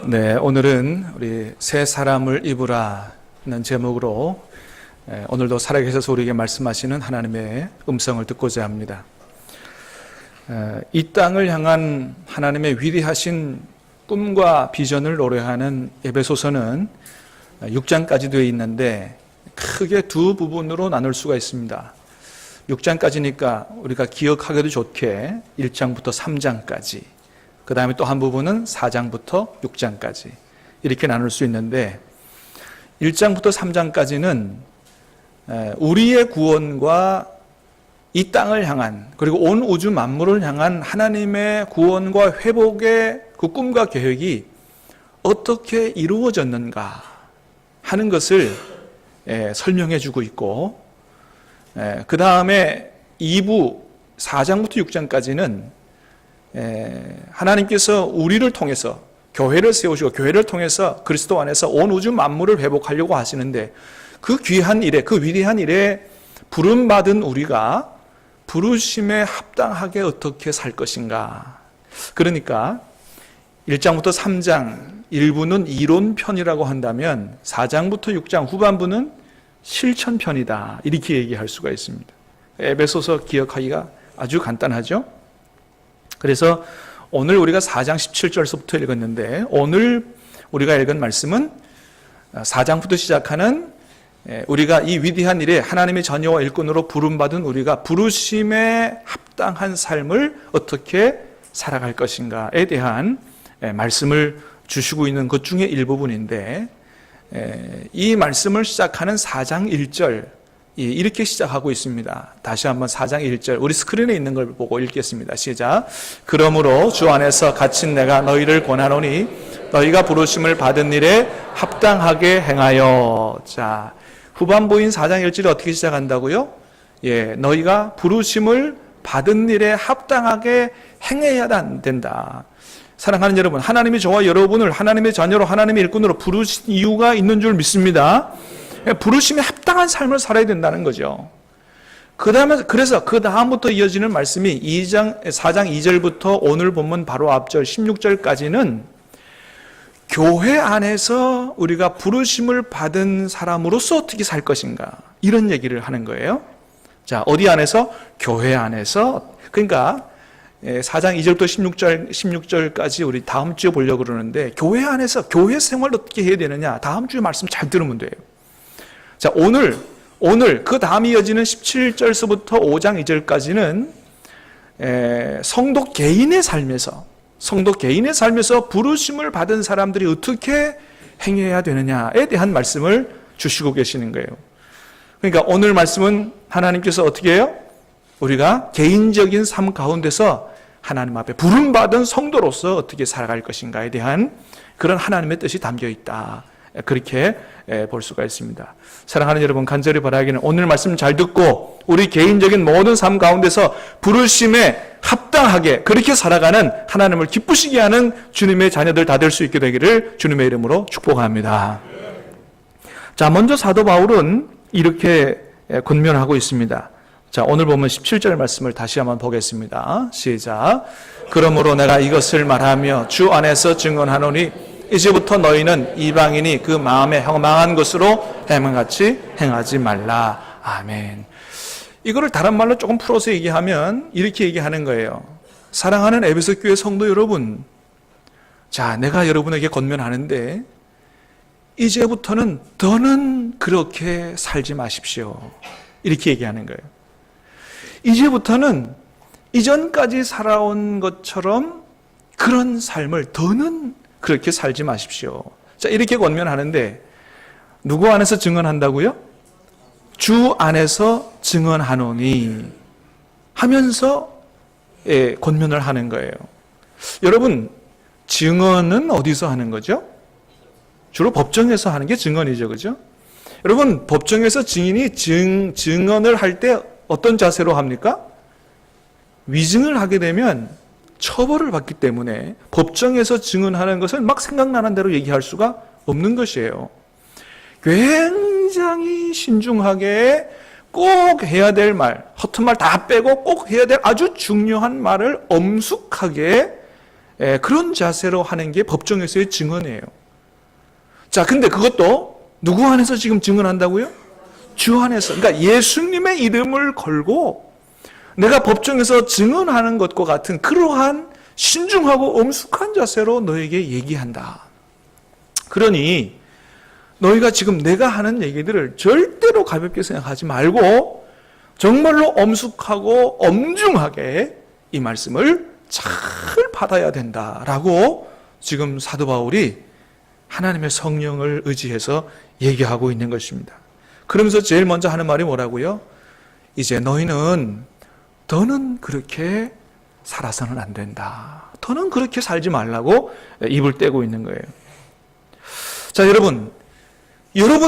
네, 오늘은 우리 새 사람을 입으라는 제목으로 오늘도 살아계셔서 우리에게 말씀하시는 하나님의 음성을 듣고자 합니다. 이 땅을 향한 하나님의 위대하신 꿈과 비전을 노래하는 에베소서는 6장까지 되어 있는데 크게 두 부분으로 나눌 수가 있습니다. 6장까지니까 우리가 기억하기도 좋게 1장부터 3장까지, 그 다음에 또 한 부분은 4장부터 6장까지 이렇게 나눌 수 있는데, 1장부터 3장까지는 우리의 구원과 이 땅을 향한, 그리고 온 우주 만물을 향한 하나님의 구원과 회복의 그 꿈과 계획이 어떻게 이루어졌는가 하는 것을 설명해 주고 있고, 그 다음에 2부 4장부터 6장까지는 하나님께서 우리를 통해서 교회를 세우시고 교회를 통해서 그리스도 안에서 온 우주 만물을 회복하려고 하시는데, 그 귀한 일에, 그 위대한 일에 부름받은 우리가 부르심에 합당하게 어떻게 살 것인가. 그러니까 1장부터 3장 일부는 이론편이라고 한다면 4장부터 6장 후반부는 실천편이다, 이렇게 얘기할 수가 있습니다. 에베소서 기억하기가 아주 간단하죠. 그래서 오늘 우리가 4장 17절서부터 읽었는데, 오늘 우리가 읽은 말씀은 4장부터 시작하는 우리가 이 위대한 일에 하나님의 자녀와 일꾼으로 부름받은 우리가 부르심에 합당한 삶을 어떻게 살아갈 것인가에 대한 말씀을 주시고 있는 것 중에 일부분인데, 이 말씀을 시작하는 4장 1절 이렇게 시작하고 있습니다. 다시 한번 4장 1절 우리 스크린에 있는 걸 보고 읽겠습니다. 시작. 그러므로 주 안에서 갇힌 내가 너희를 권하노니 너희가 부르심을 받은 일에 합당하게 행하여. 자, 후반부인 4장 1절이 어떻게 시작한다고요? 너희가 부르심을 받은 일에 합당하게 행해야 된다. 사랑하는 여러분, 하나님이 저와 여러분을 하나님의 자녀로, 하나님의 일꾼으로 부르신 이유가 있는 줄 믿습니다. 부르심에 합당한 삶을 살아야 된다는 거죠. 그래서 그 다음부터 이어지는 말씀이 4장 2절부터 오늘 본문 바로 앞절 16절까지는 교회 안에서 우리가 부르심을 받은 사람으로서 어떻게 살 것인가, 이런 얘기를 하는 거예요. 자, 어디 안에서? 교회 안에서. 그러니까 4장 2절부터 16절까지 우리 다음 주에 보려고 그러는데, 교회 안에서 교회 생활을 어떻게 해야 되느냐, 다음 주에 말씀 잘 들으면 돼요. 자, 오늘 그 다음 이어지는 17절서부터 5장 2절까지는 성도 개인의 삶에서 부르심을 받은 사람들이 어떻게 행해야 되느냐에 대한 말씀을 주시고 계시는 거예요. 그러니까 오늘 말씀은 하나님께서 어떻게 해요? 우리가 개인적인 삶 가운데서 하나님 앞에 부름받은 성도로서 어떻게 살아갈 것인가에 대한 그런 하나님의 뜻이 담겨 있다, 그렇게 볼 수가 있습니다. 사랑하는 여러분, 간절히 바라기는 오늘 말씀 잘 듣고 우리 개인적인 모든 삶 가운데서 부르심에 합당하게 그렇게 살아가는, 하나님을 기쁘시게 하는 주님의 자녀들 다 될 수 있게 되기를 주님의 이름으로 축복합니다. 자, 먼저 사도 바울은 이렇게 권면하고 있습니다. 자, 오늘 보면 17절 말씀을 다시 한번 보겠습니다. 시작. 그러므로 내가 이것을 말하며 주 안에서 증언하노니 이제부터 너희는 이방인이 그 마음에 허망한 것으로 행함같이 행하지 말라. 아멘. 이거를 다른 말로 조금 풀어서 얘기하면 이렇게 얘기하는 거예요. 사랑하는 에베소 교회 성도 여러분, 자, 내가 여러분에게 권면하는데 이제부터는 더는 그렇게 살지 마십시오, 이렇게 얘기하는 거예요. 이제부터는 이전까지 살아온 것처럼 그런 삶을 더는 그렇게 살지 마십시오. 자, 이렇게 권면하는데 누구 안에서 증언한다고요? 주 안에서 증언하노니 하면서 권면을 하는 거예요. 여러분, 증언은 어디서 하는 거죠? 주로 법정에서 하는 게 증언이죠, 그죠? 여러분, 법정에서 증인이 증언을 할 때 어떤 자세로 합니까? 위증을 하게 되면 처벌을 받기 때문에 법정에서 증언하는 것은 막 생각나는 대로 얘기할 수가 없는 것이에요. 굉장히 신중하게 꼭 해야 될 말, 허튼 말 다 빼고 꼭 해야 될 아주 중요한 말을 엄숙하게 그런 자세로 하는 게 법정에서의 증언이에요. 자, 근데 그것도 누구 안에서 지금 증언한다고요? 주 안에서. 그러니까 예수님의 이름을 걸고 내가 법정에서 증언하는 것과 같은 그러한 신중하고 엄숙한 자세로 너에게 얘기한다. 그러니 너희가 지금 내가 하는 얘기들을 절대로 가볍게 생각하지 말고 정말로 엄숙하고 엄중하게 이 말씀을 잘 받아야 된다라고 지금 사도 바울이 하나님의 성령을 의지해서 얘기하고 있는 것입니다. 그러면서 제일 먼저 하는 말이 뭐라고요? 이제 너희는 더는 그렇게 살아서는 안 된다. 더는 그렇게 살지 말라고 입을 떼고 있는 거예요. 자, 여러분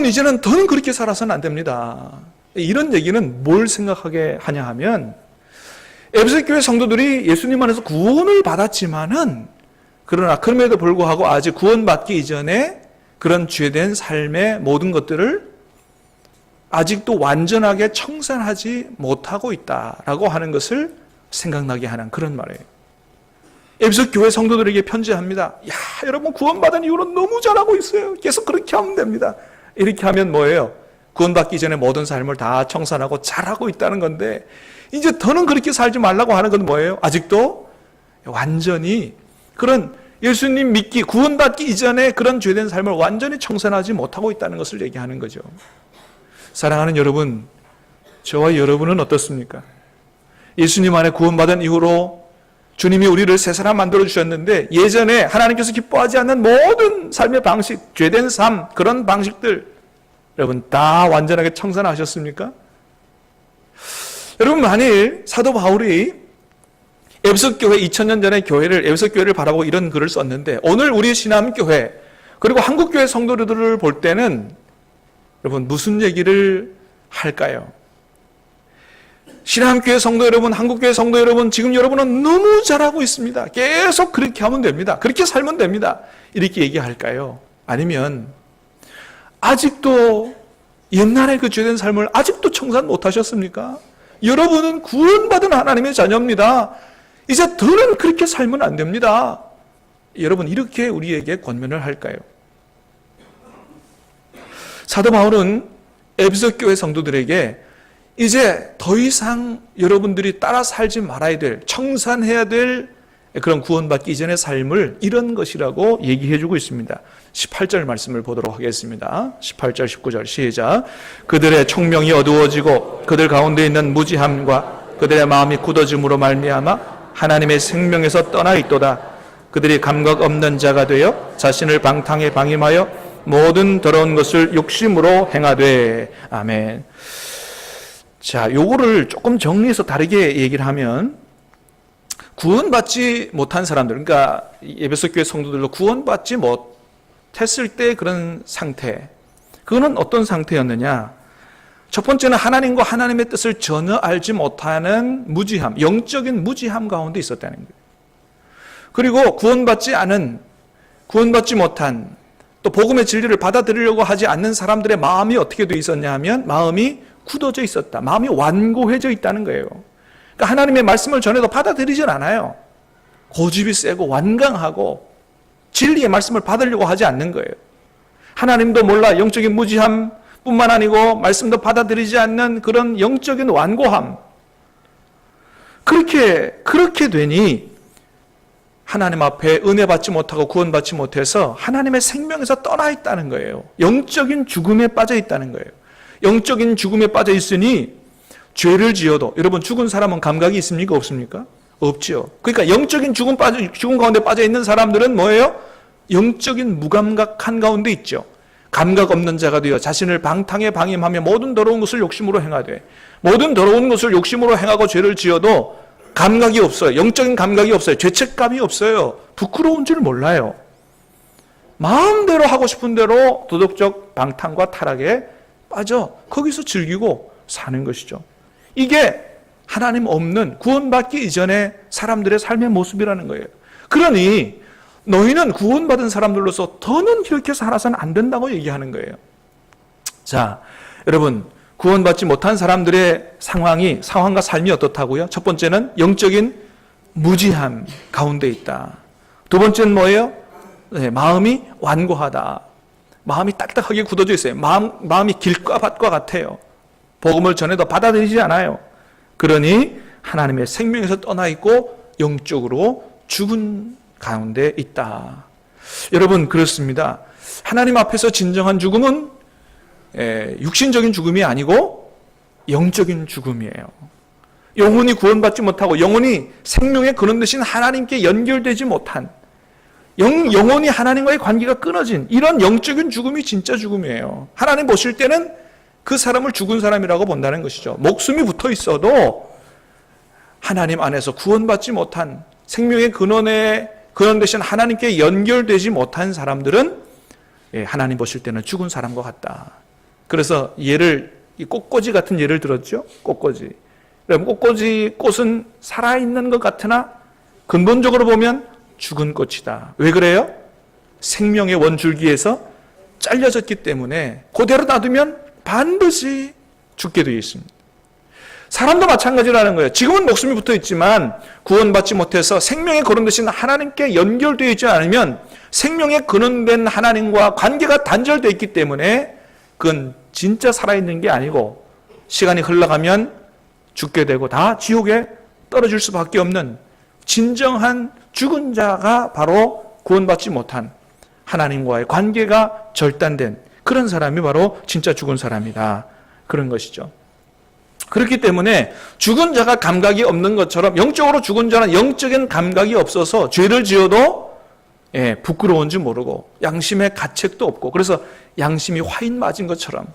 이제는 더는 그렇게 살아서는 안 됩니다. 이런 얘기는 뭘 생각하게 하냐 하면 에베소 교회 성도들이 예수님 안에서 구원을 받았지만은 그러나 그럼에도 불구하고 아직 구원받기 이전에 그런 죄된 삶의 모든 것들을 아직도 완전하게 청산하지 못하고 있다라고 하는 것을 생각나게 하는 그런 말이에요. 에베소 교회 성도들에게 편지합니다. 야, 여러분 구원받은 이후로 너무 잘하고 있어요. 계속 그렇게 하면 됩니다. 이렇게 하면 뭐예요? 구원받기 전에 모든 삶을 다 청산하고 잘하고 있다는 건데 이제 더는 그렇게 살지 말라고 하는 건 뭐예요? 아직도 완전히 그런 예수님 믿기, 구원받기 이전에 그런 죄된 삶을 완전히 청산하지 못하고 있다는 것을 얘기하는 거죠. 사랑하는 여러분, 저와 여러분은 어떻습니까? 예수님 안에 구원받은 이후로 주님이 우리를 새 사람 만들어주셨는데 예전에 하나님께서 기뻐하지 않는 모든 삶의 방식, 죄된 삶, 그런 방식들 여러분 다 완전하게 청산하셨습니까? 여러분 만일 사도 바울이 에베소 교회 2000년 전의 교회를 에베소 교회를 바라보고 이런 글을 썼는데 오늘 우리 신암교회 그리고 한국교회 성도들을 볼 때는 여러분 무슨 얘기를 할까요? 신암교회 성도 여러분, 한국교회 성도 여러분, 지금 여러분은 너무 잘하고 있습니다. 계속 그렇게 하면 됩니다. 그렇게 살면 됩니다. 이렇게 얘기할까요? 아니면 아직도 옛날에 그 죄된 삶을 아직도 청산 못하셨습니까? 여러분은 구원받은 하나님의 자녀입니다. 이제 더는 그렇게 살면 안 됩니다. 여러분 이렇게 우리에게 권면을 할까요? 사도 바울은 에베소 교회 성도들에게 이제 더 이상 여러분들이 따라 살지 말아야 될, 청산해야 될 그런 구원받기 이전의 삶을 이런 것이라고 얘기해주고 있습니다. 18절 말씀을 보도록 하겠습니다. 18절, 19절 시작. 그들의 총명이 어두워지고 그들 가운데 있는 무지함과 그들의 마음이 굳어짐으로 말미암아 하나님의 생명에서 떠나 있도다. 그들이 감각 없는 자가 되어 자신을 방탕에 방임하여 모든 더러운 것을 욕심으로 행하되. 아멘. 자, 요거를 조금 정리해서 다르게 얘기를 하면 구원받지 못한 사람들, 그러니까 에베소 교회 성도들도 구원받지 못했을 때 그런 상태, 그거는 어떤 상태였느냐? 첫 번째는 하나님과 하나님의 뜻을 전혀 알지 못하는 무지함, 영적인 무지함 가운데 있었다는 거예요. 그리고 구원받지 못한 또 복음의 진리를 받아들이려고 하지 않는 사람들의 마음이 어떻게 돼 있었냐 하면 마음이 굳어져 있었다. 마음이 완고해져 있다는 거예요. 그러니까 하나님의 말씀을 전해도 받아들이질 않아요. 고집이 세고 완강하고 진리의 말씀을 받으려고 하지 않는 거예요. 하나님도 몰라 영적인 무지함 뿐만 아니고 말씀도 받아들이지 않는 그런 영적인 완고함. 그렇게 되니 하나님 앞에 은혜 받지 못하고 구원받지 못해서 하나님의 생명에서 떠나 있다는 거예요. 영적인 죽음에 빠져 있다는 거예요. 영적인 죽음에 빠져 있으니 죄를 지어도, 여러분 죽은 사람은 감각이 있습니까? 없습니까? 없죠. 그러니까 영적인 죽음 가운데 빠져 있는 사람들은 뭐예요? 영적인 무감각한 가운데 있죠. 감각 없는 자가 되어 자신을 방탕에 방임하며 모든 더러운 것을 욕심으로 행하되, 모든 더러운 것을 욕심으로 행하고 죄를 지어도 감각이 없어요. 영적인 감각이 없어요. 죄책감이 없어요. 부끄러운 줄 몰라요. 마음대로 하고 싶은 대로 도덕적 방탕과 타락에 빠져 거기서 즐기고 사는 것이죠. 이게 하나님 없는 구원받기 이전의 사람들의 삶의 모습이라는 거예요. 그러니 너희는 구원받은 사람들로서 더는 이렇게 살아서는 안 된다고 얘기하는 거예요. 자, 여러분 구원받지 못한 사람들의 상황과 삶이 어떻다고요? 첫 번째는 영적인 무지함 가운데 있다. 두 번째는 뭐예요? 네, 마음이 완고하다. 마음이 딱딱하게 굳어져 있어요. 마음이 길과 밭과 같아요. 복음을 전해도 받아들이지 않아요. 그러니 하나님의 생명에서 떠나 있고 영적으로 죽은 가운데 있다. 여러분, 그렇습니다. 하나님 앞에서 진정한 죽음은 육신적인 죽음이 아니고 영적인 죽음이에요. 영혼이 구원받지 못하고 영혼이 생명의 근원 되신 하나님께 연결되지 못한, 영혼이 하나님과의 관계가 끊어진 이런 영적인 죽음이 진짜 죽음이에요. 하나님 보실 때는 그 사람을 죽은 사람이라고 본다는 것이죠. 목숨이 붙어 있어도 하나님 안에서 구원받지 못한, 생명의 근원 되신 하나님께 연결되지 못한 사람들은 하나님 보실 때는 죽은 사람과 같다. 그래서 이 꽃꽂이 같은 예를 들었죠. 꽃꽂이. 여러분, 꽃은 살아있는 것 같으나 근본적으로 보면 죽은 꽃이다. 왜 그래요? 생명의 원줄기에서 잘려졌기 때문에 그대로 놔두면 반드시 죽게 되어 있습니다. 사람도 마찬가지라는 거예요. 지금은 목숨이 붙어 있지만 구원받지 못해서 생명의 근원 되신 하나님께 연결되어 있지 않으면 생명의 근원된 하나님과 관계가 단절되어 있기 때문에 그건 진짜 살아있는 게 아니고 시간이 흘러가면 죽게 되고 다 지옥에 떨어질 수밖에 없는 진정한 죽은 자가 바로 구원받지 못한 하나님과의 관계가 절단된 그런 사람이 바로 진짜 죽은 사람이다. 그런 것이죠. 그렇기 때문에 죽은 자가 감각이 없는 것처럼 영적으로 죽은 자는 영적인 감각이 없어서 죄를 지어도 부끄러운지 모르고 양심의 가책도 없고, 그래서 양심이 화인 맞은 것처럼,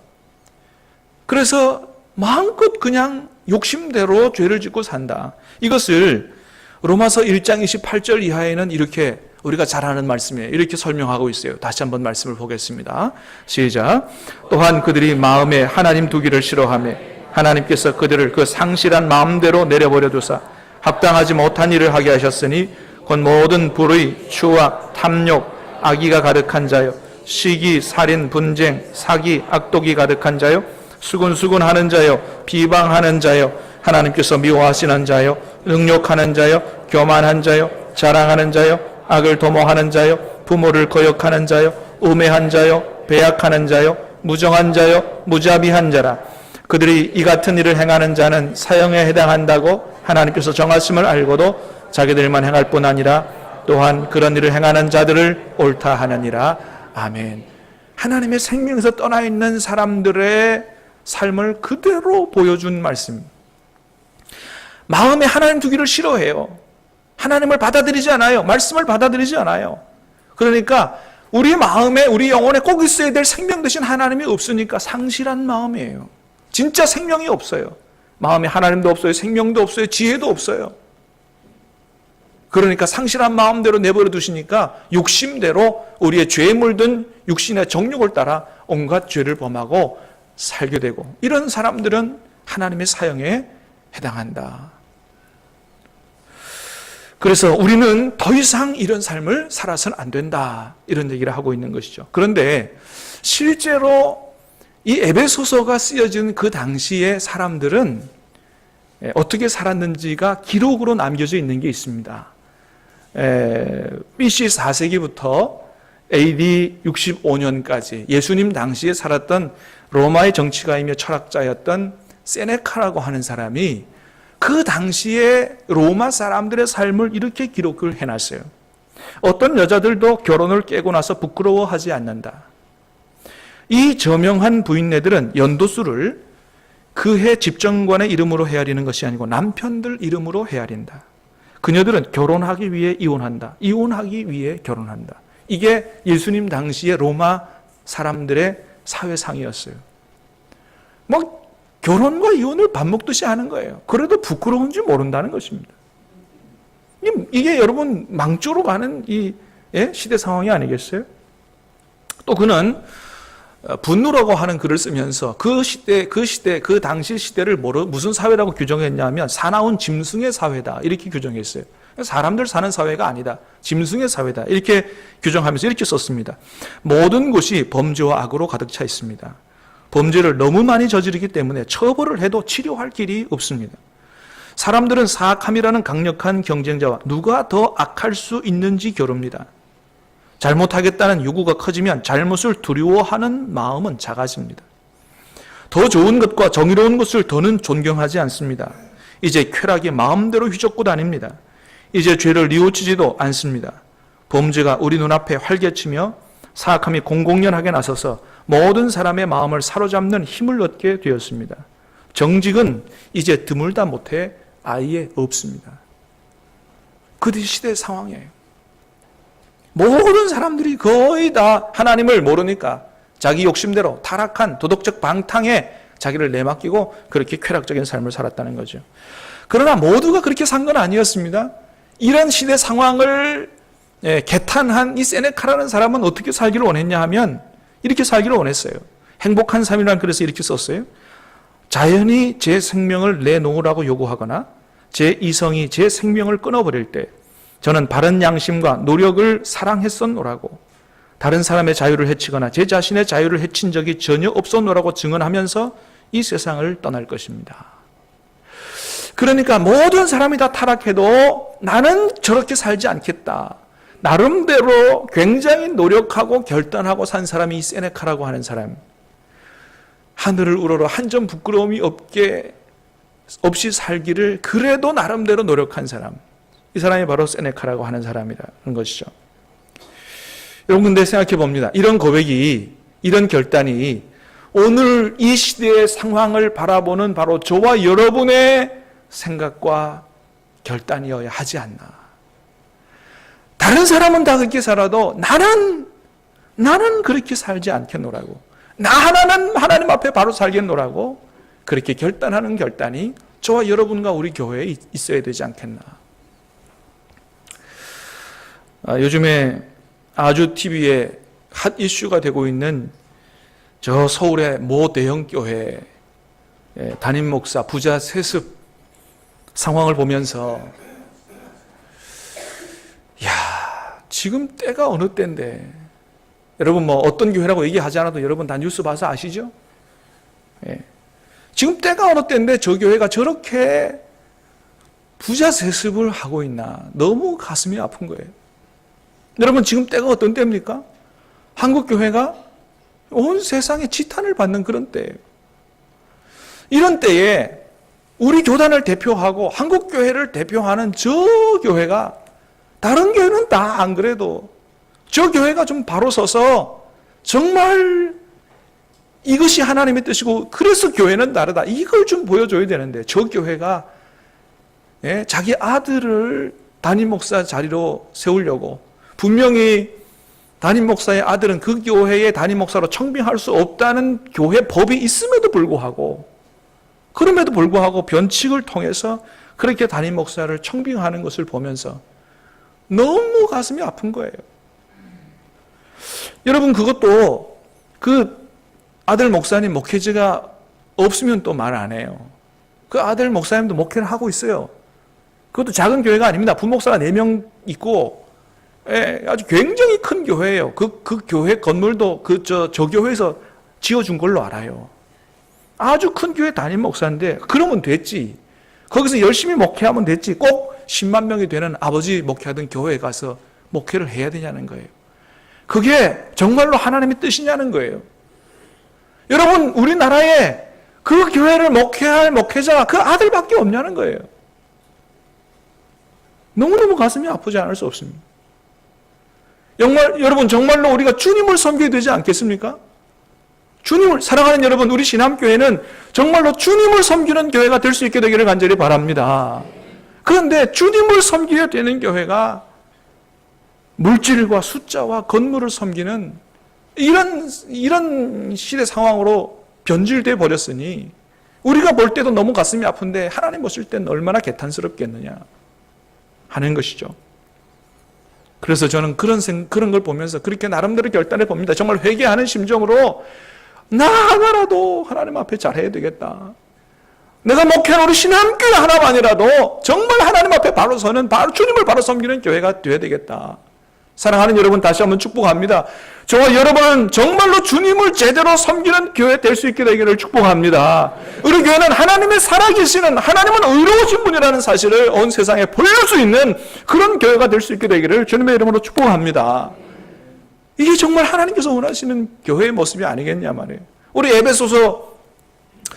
그래서 마음껏 그냥 욕심대로 죄를 짓고 산다. 이것을 로마서 1장 28절 이하에는 이렇게 우리가 잘 아는 말씀이에요. 이렇게 설명하고 있어요. 다시 한번 말씀을 보겠습니다. 시작. 또한 그들이 마음에 하나님 두기를 싫어하며 하나님께서 그들을 그 상실한 마음대로 내려버려 두사 합당하지 못한 일을 하게 하셨으니 곧 모든 불의, 추악, 탐욕, 악의가 가득한 자요, 시기, 살인, 분쟁, 사기, 악독이 가득한 자요, 수군수군하는 자요, 비방하는 자요, 하나님께서 미워하시는 자요, 능욕하는 자요, 교만한 자요, 자랑하는 자요, 악을 도모하는 자요, 부모를 거역하는 자요, 우매한 자요, 배약하는 자요, 무정한 자요, 무자비한 자라. 그들이 이 같은 일을 행하는 자는 사형에 해당한다고 하나님께서 정하심을 알고도 자기들만 행할 뿐 아니라 또한 그런 일을 행하는 자들을 옳다 하느니라. 아멘. 하나님의 생명에서 떠나 있는 사람들의 삶을 그대로 보여준 말씀. 마음에 하나님 두기를 싫어해요. 하나님을 받아들이지 않아요. 말씀을 받아들이지 않아요. 그러니까 우리 마음에, 우리 영혼에 꼭 있어야 될 생명 되신 하나님이 없으니까 상실한 마음이에요. 진짜 생명이 없어요. 마음에 하나님도 없어요. 생명도 없어요. 지혜도 없어요. 그러니까 상실한 마음대로 내버려 두시니까 욕심대로 우리의 죄에 물든 육신의 정욕을 따라 온갖 죄를 범하고 살게 되고, 이런 사람들은 하나님의 사형에 해당한다. 그래서 우리는 더 이상 이런 삶을 살아서는 안 된다, 이런 얘기를 하고 있는 것이죠. 그런데 실제로 이 에베소서가 쓰여진 그 당시의 사람들은 어떻게 살았는지가 기록으로 남겨져 있는 게 있습니다. BC 4세기부터 AD 65년까지 예수님 당시에 살았던 로마의 정치가이며 철학자였던 세네카라고 하는 사람이 그 당시에 로마 사람들의 삶을 이렇게 기록을 해놨어요. 어떤 여자들도 결혼을 깨고 나서 부끄러워하지 않는다. 이 저명한 부인네들은 연도수를 그해 집정관의 이름으로 헤아리는 것이 아니고 남편들 이름으로 헤아린다. 그녀들은 결혼하기 위해 이혼한다. 이혼하기 위해 결혼한다. 이게 예수님 당시의 로마 사람들의 사회상이었어요. 결혼과 이혼을 밥 먹듯이 하는 거예요. 그래도 부끄러운지 모른다는 것입니다. 이게 여러분 망조로 가는 이 시대 상황이 아니겠어요? 또 그는 분노라고 하는 글을 쓰면서 그 당시 시대를 무슨 사회라고 규정했냐면 사나운 짐승의 사회다, 이렇게 규정했어요. 사람들 사는 사회가 아니다, 짐승의 사회다, 이렇게 규정하면서 이렇게 썼습니다. 모든 곳이 범죄와 악으로 가득 차 있습니다. 범죄를 너무 많이 저지르기 때문에 처벌을 해도 치료할 길이 없습니다. 사람들은 사악함이라는 강력한 경쟁자와 누가 더 악할 수 있는지 겨룹니다. 잘못하겠다는 요구가 커지면 잘못을 두려워하는 마음은 작아집니다. 더 좋은 것과 정의로운 것을 더는 존경하지 않습니다. 이제 쾌락이 마음대로 휘젓고 다닙니다. 이제 죄를 뉘우치지도 않습니다. 범죄가 우리 눈앞에 활개치며 사악함이 공공연하게 나서서 모든 사람의 마음을 사로잡는 힘을 얻게 되었습니다. 정직은 이제 드물다 못해 아예 없습니다. 그 시대 상황이에요. 모든 사람들이 거의 다 하나님을 모르니까 자기 욕심대로 타락한 도덕적 방탕에 자기를 내맡기고 그렇게 쾌락적인 삶을 살았다는 거죠. 그러나 모두가 그렇게 산 건 아니었습니다. 이런 시대 상황을 개탄한 이 세네카라는 사람은 어떻게 살기를 원했냐 하면 이렇게 살기를 원했어요. 행복한 삶이란 글에서 이렇게 썼어요. 자연이 제 생명을 내놓으라고 요구하거나 제 이성이 제 생명을 끊어버릴 때 저는 바른 양심과 노력을 사랑했었노라고, 다른 사람의 자유를 해치거나 제 자신의 자유를 해친 적이 전혀 없었노라고 증언하면서 이 세상을 떠날 것입니다. 그러니까 모든 사람이 다 타락해도 나는 저렇게 살지 않겠다. 나름대로 굉장히 노력하고 결단하고 산 사람이 이 세네카라고 하는 사람. 하늘을 우러러 한 점 부끄러움이 없이 살기를 그래도 나름대로 노력한 사람. 이 사람이 바로 세네카라고 하는 사람이라는 것이죠. 여러분, 근데 생각해 봅니다. 이런 고백이, 이런 결단이 오늘 이 시대의 상황을 바라보는 바로 저와 여러분의 생각과 결단이어야 하지 않나. 다른 사람은 다 그렇게 살아도 나는 그렇게 살지 않겠노라고. 나 하나는 하나님 앞에 바로 살겠노라고 그렇게 결단하는 결단이 저와 여러분과 우리 교회에 있어야 되지 않겠나. 요즘에 아주 TV에 핫 이슈가 되고 있는 저 서울의 모 대형 교회 담임 목사 부자 세습 상황을 보면서 지금 때가 어느 때인데, 여러분 뭐 어떤 교회라고 얘기하지 않아도 여러분 다 뉴스 봐서 아시죠? 지금 때가 어느 때인데 저 교회가 저렇게 부자 세습을 하고 있나. 너무 가슴이 아픈 거예요. 여러분, 지금 때가 어떤 때입니까? 한국 교회가 온 세상에 지탄을 받는 그런 때예요. 이런 때에 우리 교단을 대표하고 한국 교회를 대표하는 저 교회가, 다른 교회는 다 안 그래도 저 교회가 좀 바로 서서 정말 이것이 하나님의 뜻이고 그래서 교회는 다르다, 이걸 좀 보여줘야 되는데, 저 교회가 자기 아들을 담임 목사 자리로 세우려고, 분명히 담임 목사의 아들은 그 교회의 담임 목사로 청빙할 수 없다는 교회 법이 있음에도 불구하고, 그럼에도 불구하고 변칙을 통해서 그렇게 담임 목사를 청빙하는 것을 보면서 너무 가슴이 아픈 거예요. 여러분, 그것도 그 아들 목사님 목회자가 없으면 또 말 안 해요. 그 아들 목사님도 목회를 하고 있어요. 그것도 작은 교회가 아닙니다. 부목사가 4명 있고, 아주 굉장히 큰 교회예요. 그 교회 건물도 저 교회에서 지어준 걸로 알아요. 아주 큰 교회 담임 목사인데, 그러면 됐지. 거기서 열심히 목회하면 됐지. 꼭 10만 명이 되는 아버지 목회하던 교회에 가서 목회를 해야 되냐는 거예요. 그게 정말로 하나님의 뜻이냐는 거예요. 여러분, 우리나라에 그 교회를 목회할 목회자가 그 아들밖에 없냐는 거예요. 너무너무 가슴이 아프지 않을 수 없습니다. 여러분, 정말로 우리가 주님을 섬겨야 되지 않겠습니까? 주님을 사랑하는 여러분, 우리 신암교회는 정말로 주님을 섬기는 교회가 될 수 있게 되기를 간절히 바랍니다. 그런데 주님을 섬겨야 되는 교회가 물질과 숫자와 건물을 섬기는 이런 시대 상황으로 변질되어 버렸으니, 우리가 볼 때도 너무 가슴이 아픈데 하나님 보실 때는 얼마나 개탄스럽겠느냐 하는 것이죠. 그래서 저는 그런 걸 보면서 그렇게 나름대로 결단해 봅니다. 정말 회개하는 심정으로 나 하나라도 하나님 앞에 잘해야 되겠다. 내가 목회하는 우리 신암교회 하나만이라도 정말 하나님 앞에 바로 서는, 바로 주님을 바로 섬기는 교회가 되어야 되겠다 사랑하는 여러분, 다시 한번 축복합니다. 저와 여러분은 정말로 주님을 제대로 섬기는 교회 될 수 있게 되기를 축복합니다. 우리 교회는 하나님의 살아계시는, 하나님은 의로우신 분이라는 사실을 온 세상에 보여줄 수 있는 그런 교회가 될 수 있게 되기를 주님의 이름으로 축복합니다. 이게 정말 하나님께서 원하시는 교회의 모습이 아니겠냐 말이에요. 우리 에베소서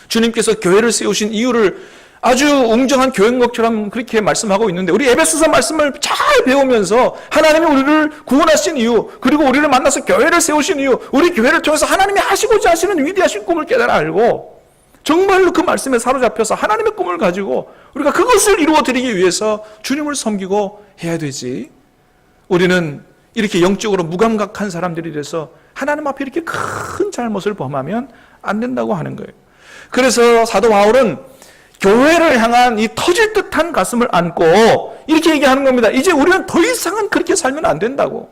주님께서 교회를 세우신 이유를 아주 웅장한 교행곡처럼 그렇게 말씀하고 있는데, 우리 에베소서 말씀을 잘 배우면서 하나님이 우리를 구원하신 이유, 그리고 우리를 만나서 교회를 세우신 이유, 우리 교회를 통해서 하나님이 하시고자 하시는 위대하신 꿈을 깨달아 알고 정말로 그 말씀에 사로잡혀서 하나님의 꿈을 가지고 우리가 그것을 이루어드리기 위해서 주님을 섬기고 해야 되지. 우리는 이렇게 영적으로 무감각한 사람들이 돼서 하나님 앞에 이렇게 큰 잘못을 범하면 안 된다고 하는 거예요. 그래서 사도 바울은 교회를 향한 이 터질 듯한 가슴을 안고 이렇게 얘기하는 겁니다. 이제 우리는 더 이상은 그렇게 살면 안 된다고.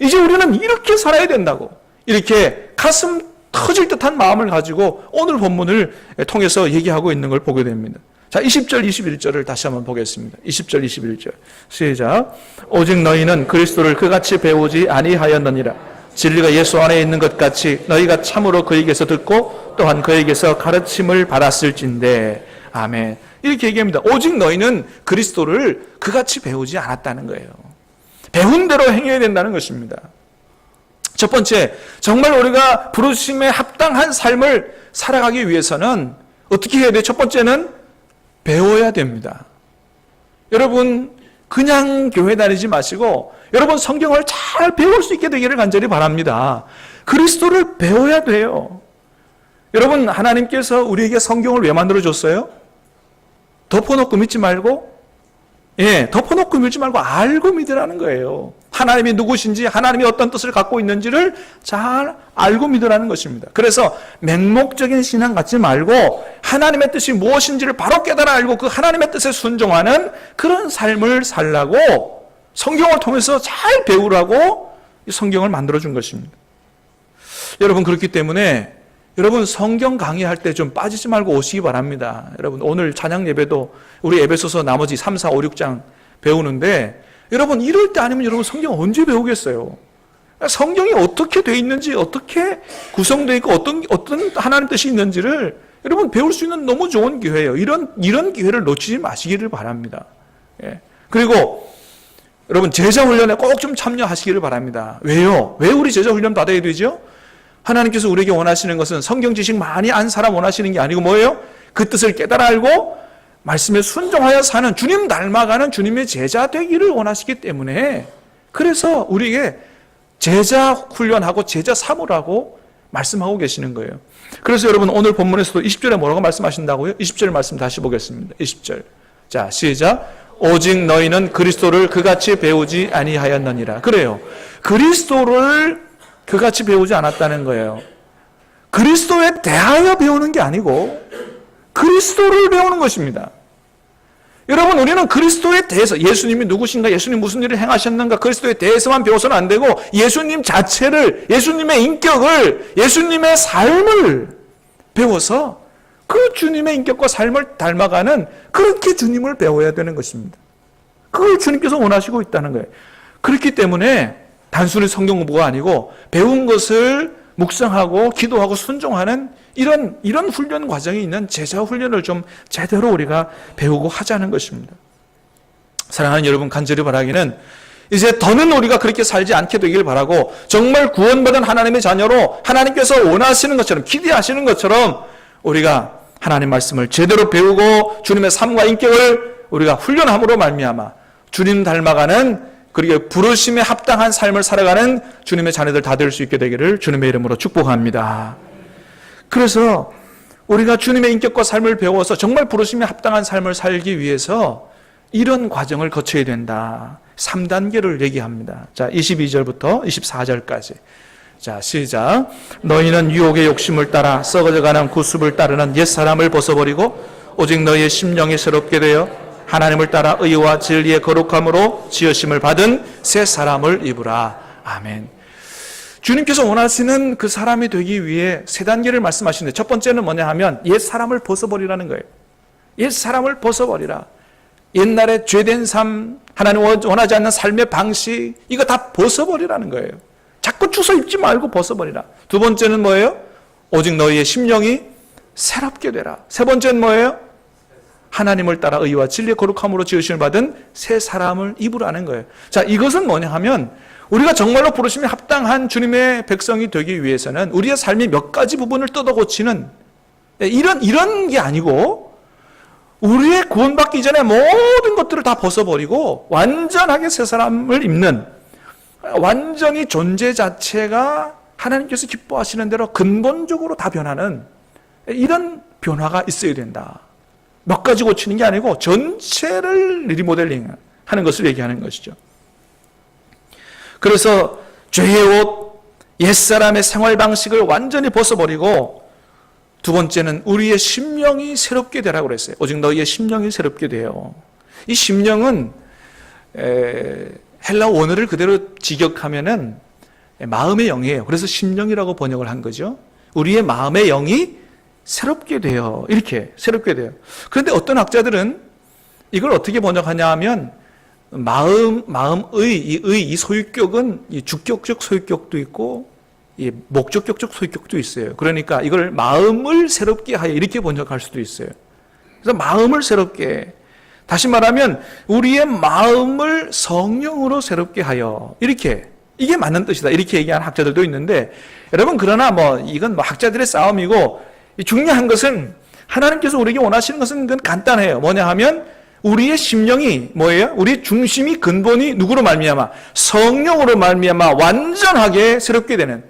이제 우리는 이렇게 살아야 된다고. 이렇게 가슴 터질 듯한 마음을 가지고 오늘 본문을 통해서 얘기하고 있는 걸 보게 됩니다. 자, 20절, 21절을 다시 한번 보겠습니다. 20절, 21절. 시작. 오직 너희는 그리스도를 그같이 배우지 아니하였느니라. 진리가 예수 안에 있는 것 같이 너희가 참으로 그에게서 듣고 또한 그에게서 가르침을 받았을진데. 아멘. 이렇게 얘기합니다. 오직 너희는 그리스도를 그같이 배우지 않았다는 거예요. 배운 대로 행해야 된다는 것입니다. 첫 번째, 정말 우리가 부르심에 합당한 삶을 살아가기 위해서는 어떻게 해야 돼요? 첫 번째는 배워야 됩니다. 여러분, 그냥 교회 다니지 마시고 여러분 성경을 잘 배울 수 있게 되기를 간절히 바랍니다. 그리스도를 배워야 돼요. 여러분, 하나님께서 우리에게 성경을 왜 만들어줬어요? 덮어놓고 믿지 말고, 덮어놓고 믿지 말고 알고 믿으라는 거예요. 하나님이 누구신지, 하나님이 어떤 뜻을 갖고 있는지를 잘 알고 믿으라는 것입니다. 그래서 맹목적인 신앙 갖지 말고 하나님의 뜻이 무엇인지를 바로 깨달아 알고 그 하나님의 뜻에 순종하는 그런 삶을 살라고 성경을 통해서 잘 배우라고 이 성경을 만들어준 것입니다. 여러분, 그렇기 때문에 여러분 성경 강의할 때 좀 빠지지 말고 오시기 바랍니다. 여러분, 오늘 찬양 예배도 우리 에베소서 나머지 3, 4, 5, 6장 배우는데 여러분 이럴 때 아니면 여러분 성경 언제 배우겠어요? 성경이 어떻게 돼 있는지, 어떻게 구성되어 있고 어떤 하나님 뜻이 있는지를 여러분 배울 수 있는 너무 좋은 기회예요. 이런 기회를 놓치지 마시기를 바랍니다. 그리고 여러분 제자 훈련에 꼭 좀 참여하시기를 바랍니다. 왜요? 왜 우리 제자 훈련 받아야 되죠? 하나님께서 우리에게 원하시는 것은 성경 지식 많이 안 사람 원하시는 게 아니고 뭐예요? 그 뜻을 깨달아 알고 말씀에 순종하여 사는, 주님 닮아가는 주님의 제자 되기를 원하시기 때문에, 그래서 우리에게 제자 훈련하고 제자 삼으라고 말씀하고 계시는 거예요. 그래서 여러분 오늘 본문에서도 20절에 뭐라고 말씀하신다고요? 20절 말씀 다시 보겠습니다. 20절. 자, 시작. 오직 너희는 그리스도를 그같이 배우지 아니하였느니라. 그래요. 그리스도를 그같이 배우지 않았다는 거예요. 그리스도에 대하여 배우는 게 아니고 그리스도를 배우는 것입니다. 여러분, 우리는 그리스도에 대해서, 예수님이 누구신가, 예수님 무슨 일을 행하셨는가, 그리스도에 대해서만 배워서는 안 되고 예수님 자체를, 예수님의 인격을, 예수님의 삶을 배워서 그 주님의 인격과 삶을 닮아가는 그렇게 주님을 배워야 되는 것입니다. 그걸 주님께서 원하시고 있다는 거예요. 그렇기 때문에 단순히 성경 공부가 아니고 배운 것을 묵상하고 기도하고 순종하는 이런 훈련 과정이 있는 제자 훈련을 좀 제대로 우리가 배우고 하자는 것입니다. 사랑하는 여러분, 간절히 바라기는 이제 더는 우리가 그렇게 살지 않게 되길 바라고, 정말 구원받은 하나님의 자녀로 하나님께서 원하시는 것처럼, 기대하시는 것처럼 우리가 하나님 말씀을 제대로 배우고 주님의 삶과 인격을 우리가 훈련함으로 말미암아 주님 닮아가는, 그리고 부르심에 합당한 삶을 살아가는 주님의 자녀들 다 될 수 있게 되기를 주님의 이름으로 축복합니다. 그래서 우리가 주님의 인격과 삶을 배워서 정말 부르심에 합당한 삶을 살기 위해서 이런 과정을 거쳐야 된다. 3단계를 얘기합니다. 자, 22절부터 24절까지. 자, 시작. 너희는 유혹의 욕심을 따라 썩어져가는 구습을 따르는 옛사람을 벗어버리고 오직 너희의 심령이 새롭게 되어 하나님을 따라 의와 진리의 거룩함으로 지으심을 받은 새 사람을 입으라. 아멘. 주님께서 원하시는 그 사람이 되기 위해 3단계를 말씀하시는데, 첫 번째는 뭐냐 하면 옛 사람을 벗어버리라는 거예요. 옛 사람을 벗어버리라. 옛날에 죄된 삶, 하나님 원하지 않는 삶의 방식, 이거 다 벗어버리라는 거예요. 자꾸 주워 입지 말고 벗어버리라. 두 번째는 뭐예요? 오직 너희의 심령이 새롭게 되라. 세 번째는 뭐예요? 하나님을 따라 의와 진리의 거룩함으로 지으심을 받은 새 사람을 입으라는 거예요. 자, 이것은 뭐냐 하면 우리가 정말로 부르심에 합당한 주님의 백성이 되기 위해서는 우리의 삶의 몇 가지 부분을 뜯어 고치는 이런 게 아니고 우리의 구원받기 전에 모든 것들을 다 벗어버리고 완전하게 새 사람을 입는, 완전히 존재 자체가 하나님께서 기뻐하시는 대로 근본적으로 다 변하는 이런 변화가 있어야 된다. 몇 가지 고치는 게 아니고 전체를 리모델링 하는 것을 얘기하는 것이죠. 그래서 죄의 옷, 옛사람의 생활 방식을 완전히 벗어버리고 두 번째는 우리의 심령이 새롭게 되라고 그랬어요. 오직 너희의 심령이 새롭게 돼요. 이 심령은 헬라 원어를 그대로 직역하면은 마음의 영이에요. 그래서 심령이라고 번역을 한 거죠. 우리의 마음의 영이 새롭게 돼요. 이렇게 새롭게 돼요. 그런데 어떤 학자들은 이걸 어떻게 번역하냐 하면 마음의 이 소유격은 이 주격적 소유격도 있고 이 목적격적 소유격도 있어요. 그러니까 이걸 마음을 새롭게 하여 이렇게 번역할 수도 있어요. 그래서 마음을 새롭게, 다시 말하면 우리의 마음을 성령으로 새롭게 하여, 이게 맞는 뜻이다. 이렇게 얘기하는 학자들도 있는데, 여러분 그러나 이건 학자들의 싸움이고, 중요한 것은 하나님께서 우리에게 원하시는 것은 그건 간단해요. 뭐냐 하면 우리의 심령이 뭐예요? 우리의 중심이 근본이 누구로 말미암아? 성령으로 말미암아 완전하게 새롭게 되는.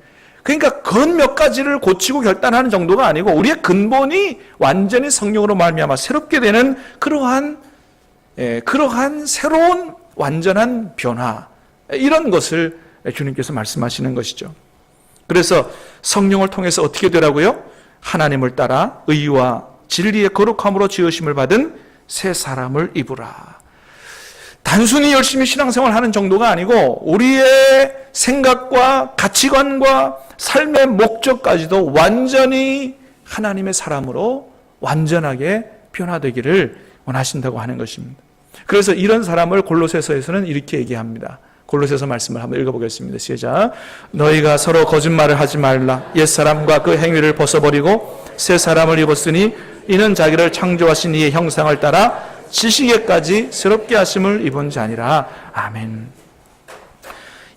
그러니까 건 몇 가지를 고치고 결단하는 정도가 아니고 우리의 근본이 완전히 성령으로 말미암아 새롭게 되는 그러한 새로운 완전한 변화, 이런 것을 주님께서 말씀하시는 것이죠. 그래서 성령을 통해서 어떻게 되라고요? 하나님을 따라 의와 진리의 거룩함으로 지으심을 받은 새 사람을 입으라. 단순히 열심히 신앙생활 하는 정도가 아니고 우리의 생각과 가치관과 삶의 목적까지도 완전히 하나님의 사람으로 완전하게 변화되기를 원하신다고 하는 것입니다. 그래서 이런 사람을 골로새서에서는 이렇게 얘기합니다. 골로새서 말씀을 한번 읽어보겠습니다. 시작. 너희가 서로 거짓말을 하지 말라. 옛사람과 그 행위를 벗어버리고 새 사람을 입었으니 이는 자기를 창조하신 이의 형상을 따라 지식에까지 새롭게 하심을 입은 자니라. 아멘.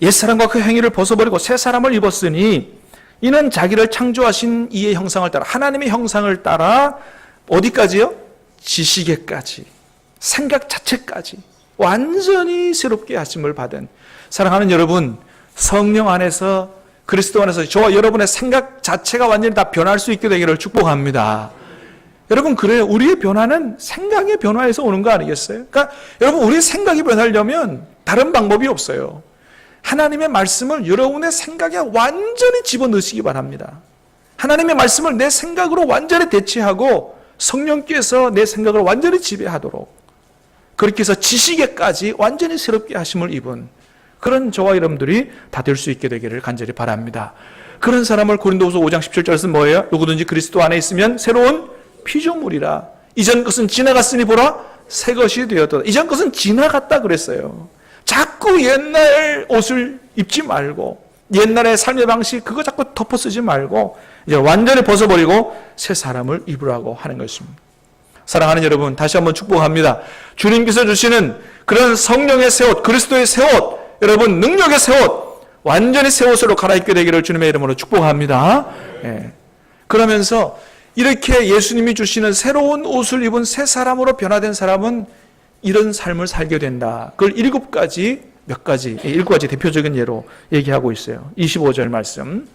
옛사람과 그 행위를 벗어버리고 새 사람을 입었으니 이는 자기를 창조하신 이의 형상을 따라, 하나님의 형상을 따라 어디까지요? 지식에까지, 생각 자체까지 완전히 새롭게 하심을 받은, 사랑하는 여러분, 성령 안에서, 그리스도 안에서 저와 여러분의 생각 자체가 완전히 다 변할 수 있게 되기를 축복합니다. 여러분, 그래요. 우리의 변화는 생각의 변화에서 오는 거 아니겠어요? 그러니까 여러분, 우리의 생각이 변하려면 다른 방법이 없어요. 하나님의 말씀을 여러분의 생각에 완전히 집어넣으시기 바랍니다. 하나님의 말씀을 내 생각으로 완전히 대체하고 성령께서 내 생각을 완전히 지배하도록, 그렇게 해서 지식에까지 완전히 새롭게 하심을 입은 그런 저와 여러분들이 다 될 수 있게 되기를 간절히 바랍니다. 그런 사람을 고린도후서 5장 17절에서 뭐예요? 누구든지 그리스도 안에 있으면 새로운 피조물이라. 이전 것은 지나갔으니 보라 새 것이 되었도다. 이전 것은 지나갔다 그랬어요. 자꾸 옛날 옷을 입지 말고, 옛날의 삶의 방식 그거 자꾸 덮어 쓰지 말고 이제 완전히 벗어버리고 새 사람을 입으라고 하는 것입니다. 사랑하는 여러분, 다시 한번 축복합니다. 주님께서 주시는 그런 성령의 새 옷, 그리스도의 새 옷, 여러분 능력의 새 옷, 완전히 새 옷으로 갈아입게 되기를 주님의 이름으로 축복합니다. 그러면서 이렇게 예수님이 주시는 새로운 옷을 입은 새 사람으로 변화된 사람은 이런 삶을 살게 된다. 그걸 일곱 가지 대표적인 예로 얘기하고 있어요. 25절 말씀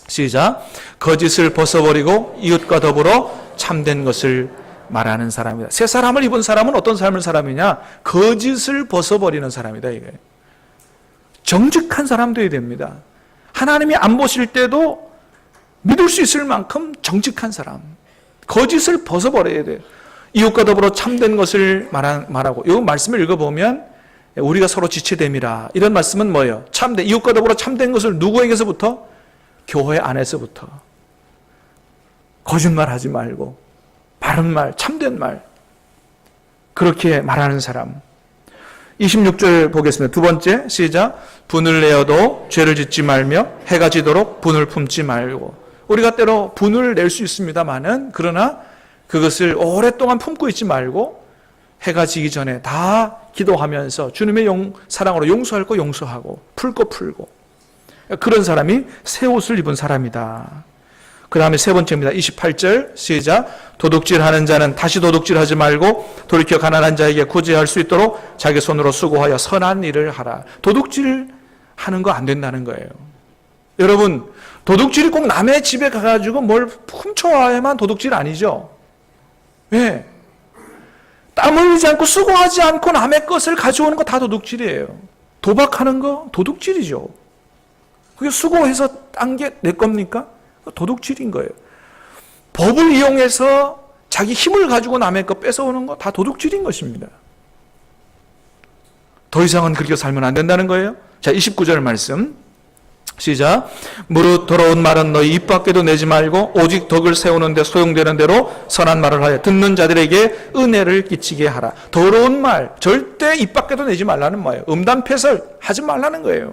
시작. 거짓을 벗어버리고 이웃과 더불어 참된 것을 말하는 사람이다. 새 사람을 입은 사람은 어떤 삶을 사람이냐? 거짓을 벗어버리는 사람이다. 이게 정직한 사람 되어야 됩니다. 하나님이 안 보실 때도 믿을 수 있을 만큼 정직한 사람, 거짓을 벗어버려야 돼요. 이웃과 더불어 참된 것을 말하고, 이 말씀을 읽어보면 우리가 서로 지체됨이라, 이런 말씀은 뭐예요? 참된, 이웃과 더불어 참된 것을 누구에게서부터? 교회 안에서부터. 거짓말하지 말고 바른 말, 참된 말. 그렇게 말하는 사람. 26절 보겠습니다. 두 번째, 시작. 분을 내어도 죄를 짓지 말며 해가 지도록 분을 품지 말고. 우리가 때로 분을 낼 수 있습니다만은, 그러나 그것을 오랫동안 품고 있지 말고 해가 지기 전에 다 기도하면서 주님의 사랑으로 용서할 거 용서하고 풀 거 풀고, 그런 사람이 새 옷을 입은 사람이다. 그 다음에 세 번째입니다. 28절 시작. 도둑질하는 자는 다시 도둑질하지 말고 돌이켜 가난한 자에게 구제할 수 있도록 자기 손으로 수고하여 선한 일을 하라. 도둑질하는 거 안 된다는 거예요. 여러분, 도둑질이 꼭 남의 집에 가가지고 뭘 훔쳐와야만 도둑질 아니죠? 왜? 땀 흘리지 않고 수고하지 않고 남의 것을 가져오는 거 다 도둑질이에요. 도박하는 거 도둑질이죠. 그게 수고해서 딴 게 내 겁니까? 도둑질인 거예요. 법을 이용해서 자기 힘을 가지고 남의 것 뺏어오는 거 다 도둑질인 것입니다. 더 이상은 그렇게 살면 안 된다는 거예요. 자, 29절 말씀 시작. 무릇 더러운 말은 너희 입 밖에도 내지 말고 오직 덕을 세우는 데 소용되는 대로 선한 말을 하여 듣는 자들에게 은혜를 끼치게 하라. 더러운 말 절대 입 밖에도 내지 말라는 말이에요. 음담패설 하지 말라는 거예요.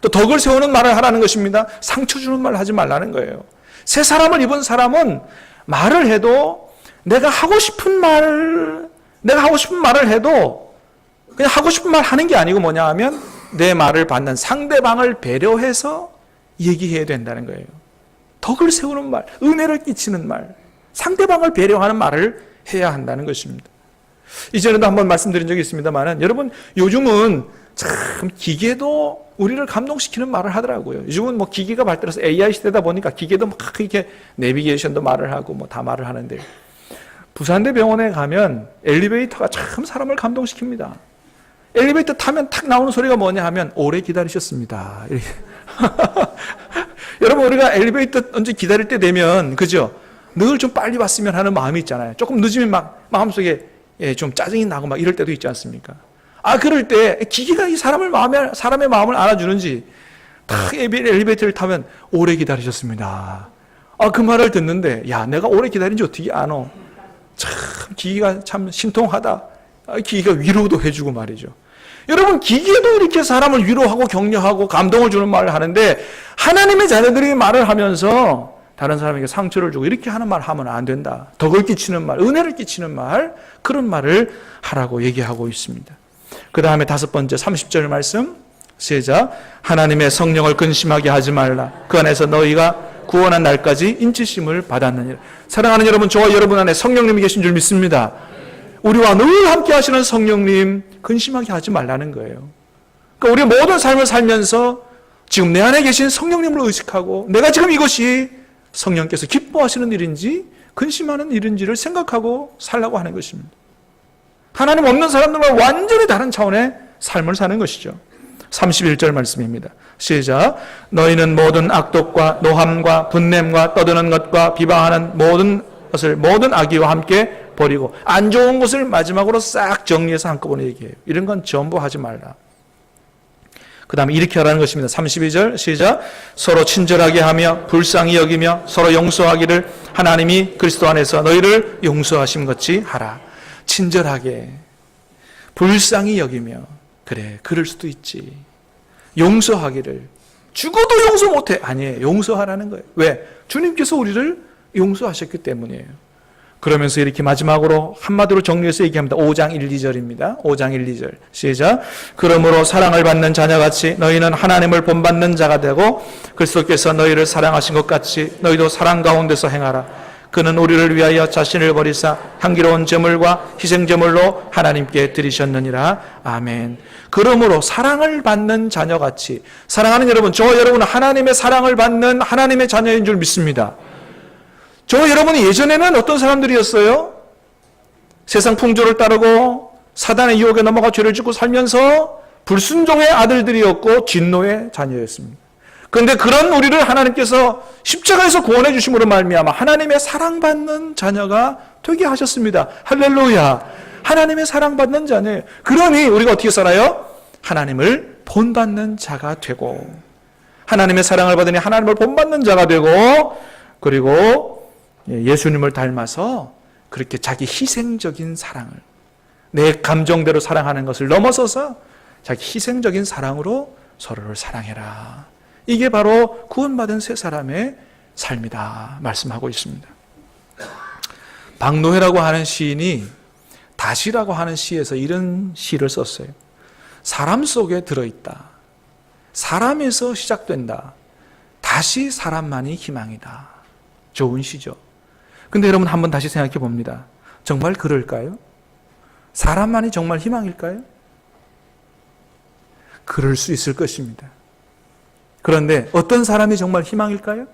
또 덕을 세우는 말을 하라는 것입니다. 상처 주는 말을 하지 말라는 거예요. 새 사람을 입은 사람은 말을 해도 내가 하고 싶은 말을 해도 그냥 하고 싶은 말 하는 게 아니고 뭐냐 하면 내 말을 받는 상대방을 배려해서 얘기해야 된다는 거예요. 덕을 세우는 말, 은혜를 끼치는 말, 상대방을 배려하는 말을 해야 한다는 것입니다. 이전에도 한번 말씀드린 적이 있습니다만, 여러분 요즘은 참 기계도 우리를 감동시키는 말을 하더라고요. 요즘은 뭐 기계가 발달해서 AI 시대다 보니까 기계도 막 이렇게 내비게이션도 말을 하고 뭐 다 말을 하는데, 부산대 병원에 가면 엘리베이터가 참 사람을 감동시킵니다. 엘리베이터 타면 탁 나오는 소리가 뭐냐 하면 오래 기다리셨습니다. 여러분, 우리가 엘리베이터 언제 기다릴 때 되면 그죠? 늘 좀 빨리 왔으면 하는 마음이 있잖아요. 조금 늦으면 막 마음속에 좀 짜증이 나고 막 이럴 때도 있지 않습니까? 그럴 때 기계가 이 사람의 마음을 알아주는지 탁 엘리베이터를 타면 오래 기다리셨습니다. 그 말을 듣는데, 야, 내가 오래 기다린지 어떻게 아노? 참 기계가 참 신통하다. 기계가 위로도 해주고 말이죠. 여러분, 기계도 이렇게 사람을 위로하고 격려하고 감동을 주는 말을 하는데, 하나님의 자녀들이 말을 하면서 다른 사람에게 상처를 주고 이렇게 하는 말 하면 안 된다. 덕을 끼치는 말, 은혜를 끼치는 말, 그런 말을 하라고 얘기하고 있습니다. 그 다음에 다섯 번째 30절 말씀 시작. 하나님의 성령을 근심하게 하지 말라. 그 안에서 너희가 구원한 날까지 인치심을 받았느니라. 사랑하는 여러분, 저와 여러분 안에 성령님이 계신 줄 믿습니다. 우리와 늘 함께 하시는 성령님 근심하게 하지 말라는 거예요. 그러니까 우리 모든 삶을 살면서 지금 내 안에 계신 성령님을 의식하고 내가 지금 이것이 성령께서 기뻐하시는 일인지 근심하는 일인지를 생각하고 살라고 하는 것입니다. 하나님 없는 사람들과 완전히 다른 차원의 삶을 사는 것이죠. 31절 말씀입니다. 시작. 너희는 모든 악독과 노함과 분냄과 떠드는 것과 비방하는 모든 것을 모든 악의와 함께 버리고, 안 좋은 것을 마지막으로 싹 정리해서 한꺼번에 얘기해요. 이런 건 전부 하지 말라. 그 다음에 이렇게 하라는 것입니다. 32절 시작. 서로 친절하게 하며 불쌍히 여기며 서로 용서하기를 하나님이 그리스도 안에서 너희를 용서하심 같이 하라. 친절하게, 불쌍히 여기며, 그래, 그럴 수도 있지. 용서하기를. 죽어도 용서 못해. 아니에요. 용서하라는 거예요. 왜? 주님께서 우리를 용서하셨기 때문이에요. 그러면서 이렇게 마지막으로 한마디로 정리해서 얘기합니다. 5장 1, 2절입니다. 5장 1, 2절 시작. 그러므로 사랑을 받는 자녀같이 너희는 하나님을 본받는 자가 되고 그리스도께서 너희를 사랑하신 것 같이 너희도 사랑 가운데서 행하라. 그는 우리를 위하여 자신을 버리사 향기로운 제물과 희생제물로 하나님께 드리셨느니라. 아멘. 그러므로 사랑을 받는 자녀같이, 사랑하는 여러분, 저와 여러분은 하나님의 사랑을 받는 하나님의 자녀인 줄 믿습니다. 저와 여러분이 예전에는 어떤 사람들이었어요? 세상 풍조를 따르고 사단의 유혹에 넘어가 죄를 짓고 살면서 불순종의 아들들이었고 진노의 자녀였습니다. 그런데 그런 우리를 하나님께서 십자가에서 구원해 주심으로 말미암아 하나님의 사랑받는 자녀가 되게 하셨습니다. 할렐루야. 하나님의 사랑받는 자녀예요. 그러니 우리가 어떻게 살아요? 하나님을 본받는 자가 되고, 하나님의 사랑을 받으니 하나님을 본받는 자가 되고, 그리고 예수님을 닮아서 그렇게 자기 희생적인 사랑을, 내 감정대로 사랑하는 것을 넘어서서 자기 희생적인 사랑으로 서로를 사랑해라. 이게 바로 구원받은 새 사람의 삶이다 말씀하고 있습니다. 박노해라고 하는 시인이 다시라고 하는 시에서 이런 시를 썼어요. 사람 속에 들어있다. 사람에서 시작된다. 다시 사람만이 희망이다. 좋은 시죠. 근데 여러분 한번 다시 생각해 봅니다. 정말 그럴까요? 사람만이 정말 희망일까요? 그럴 수 있을 것입니다. 그런데 어떤 사람이 정말 희망일까요?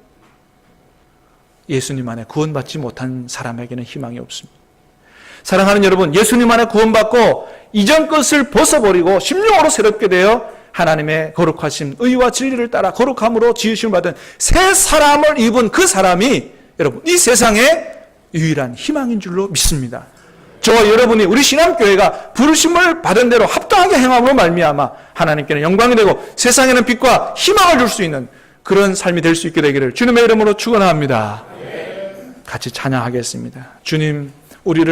예수님 안에 구원받지 못한 사람에게는 희망이 없습니다. 사랑하는 여러분, 예수님 안에 구원받고 이전 것을 벗어버리고 심령으로 새롭게 되어 하나님의 거룩하심, 의와 진리를 따라 거룩함으로 지으심을 받은 새 사람을 입은 그 사람이 여러분 이 세상의 유일한 희망인 줄로 믿습니다. 저와 여러분이 우리 신앙교회가 부르심을 받은 대로 합당하게 행함으로 말미암아 하나님께는 영광이 되고 세상에는 빛과 희망을 줄 수 있는 그런 삶이 될 수 있게 되기를 주님의 이름으로 축원합니다. 같이 찬양하겠습니다. 주님, 우리를